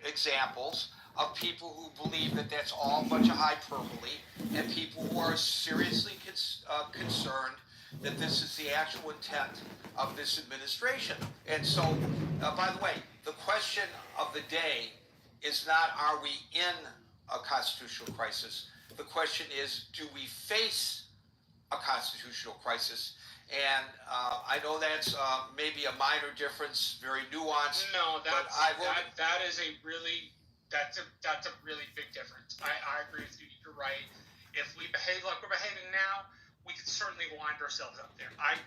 examples of people who believe that that's all a bunch of hyperbole, and people who are seriously concerned that this is the actual intent of this administration. And so, by the way, the question of the day is not are we in a constitutional crisis? The question is, do we face a constitutional crisis? And I know that's maybe a minor difference, very nuanced. No, that is a really that's a really big difference. I agree with you. You're right. If we behave like we're behaving now, we can certainly wind ourselves up there. I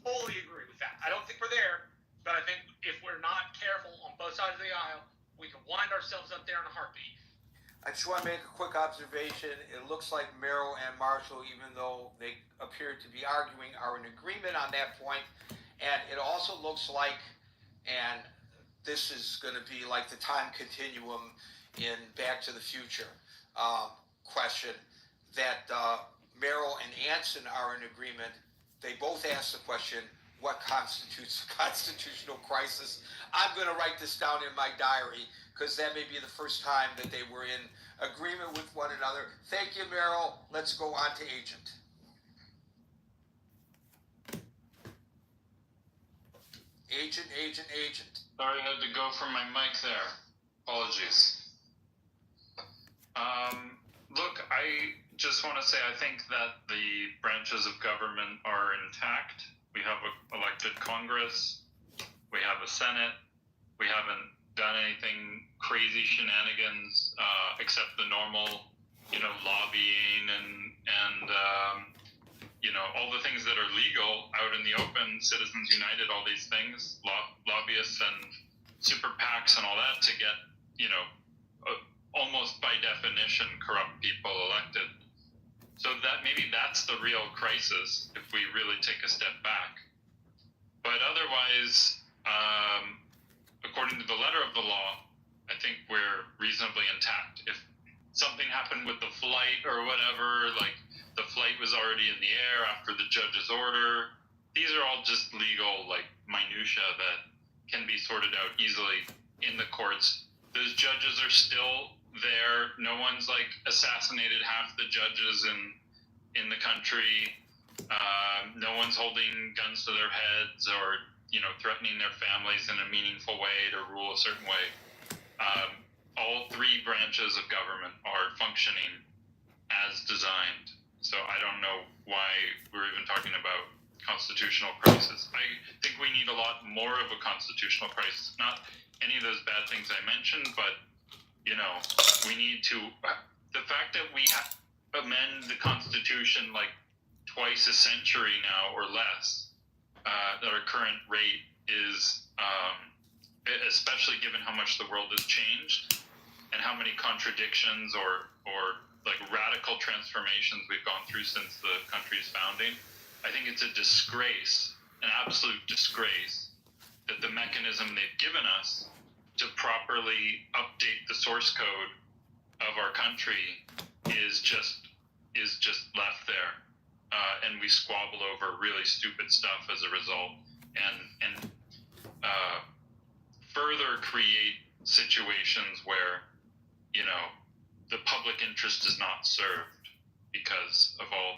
wholly agree with that. I don't think we're there, but I think if we're not careful on both sides of the aisle, we can wind ourselves up there in a heartbeat. I just want to make a quick observation. It looks like Merrill and Marshall, even though they appear to be arguing, are in agreement on that point. And it also looks like, and this is going to be like the time continuum in Back to the Future question, that Merrill and Anson are in agreement. They both asked the question, what constitutes a constitutional crisis? I'm going to write this down in my diary because that may be the first time that they were in agreement with one another. Thank you, Merrill. Let's go on to Agent. Agent. Sorry, I had to go from my mic there. Apologies. Look, I just want to say I think that the branches of government are intact. We have an elected Congress. We have a Senate. We haven't done anything crazy shenanigans except the normal, lobbying and all the things that are legal out in the open, Citizens United, all these things, lobbyists and super PACs and all that to get, almost by definition, corrupt people elected. So that maybe that's the real crisis if we really take a step back. But otherwise, according to the letter of the law, I think we're reasonably intact. If something happened with the flight or whatever, like the flight was already in the air after the judge's order, these are all just legal, minutia that can be sorted out easily in the courts. Those judges are still there. No one's assassinated half the judges in the country. No one's holding guns to their heads or threatening their families in a meaningful way to rule a certain way. All three branches of government are functioning as designed. So I don't know why we're even talking about constitutional crisis. I think we need a lot more of a constitutional crisis. Not any of those bad things I mentioned, but we need to. The fact that we amend the Constitution twice a century now or less, at our current rate is, especially given how much the world has changed and how many contradictions or radical transformations we've gone through since the country's founding. I think it's a disgrace, an absolute disgrace, that the mechanism they've given us to properly update the source code of our country is just left there, and we squabble over really stupid stuff as a result, and further create situations where the public interest is not served because of all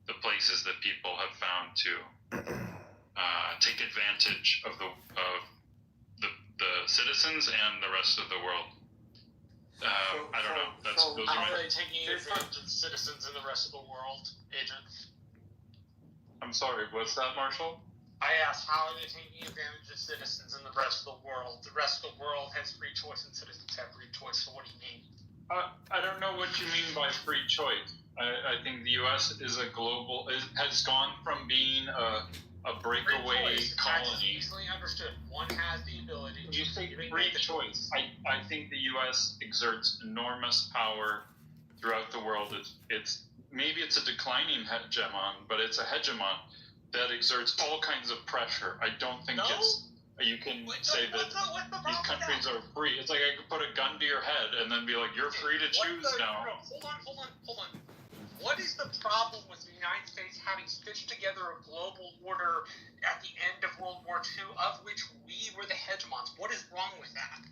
the places that people have found to take advantage of the citizens and the rest of the world. I don't know. How are they taking advantage of citizens and the rest of the world, Agent? I'm sorry, what's that, Marshall? I asked, how are they taking advantage of citizens and the rest of the world? The rest of the world has free choice and citizens have free choice, so what do you mean? I don't know what you mean by free choice. I think the U.S. is has gone from being a breakaway colony. That's easily understood. One has the ability to... You say free choice. I think the U.S. exerts enormous power throughout the world. Maybe it's a declining hegemon, but it's a hegemon that exerts all kinds of pressure. I don't think you can say that these countries are free. It's like I could put a gun to your head and then be like, you're free to choose now. Hold on. What is the problem with the United States having stitched together a global order at the end of World War II, of which we were the hegemons? What is wrong with that?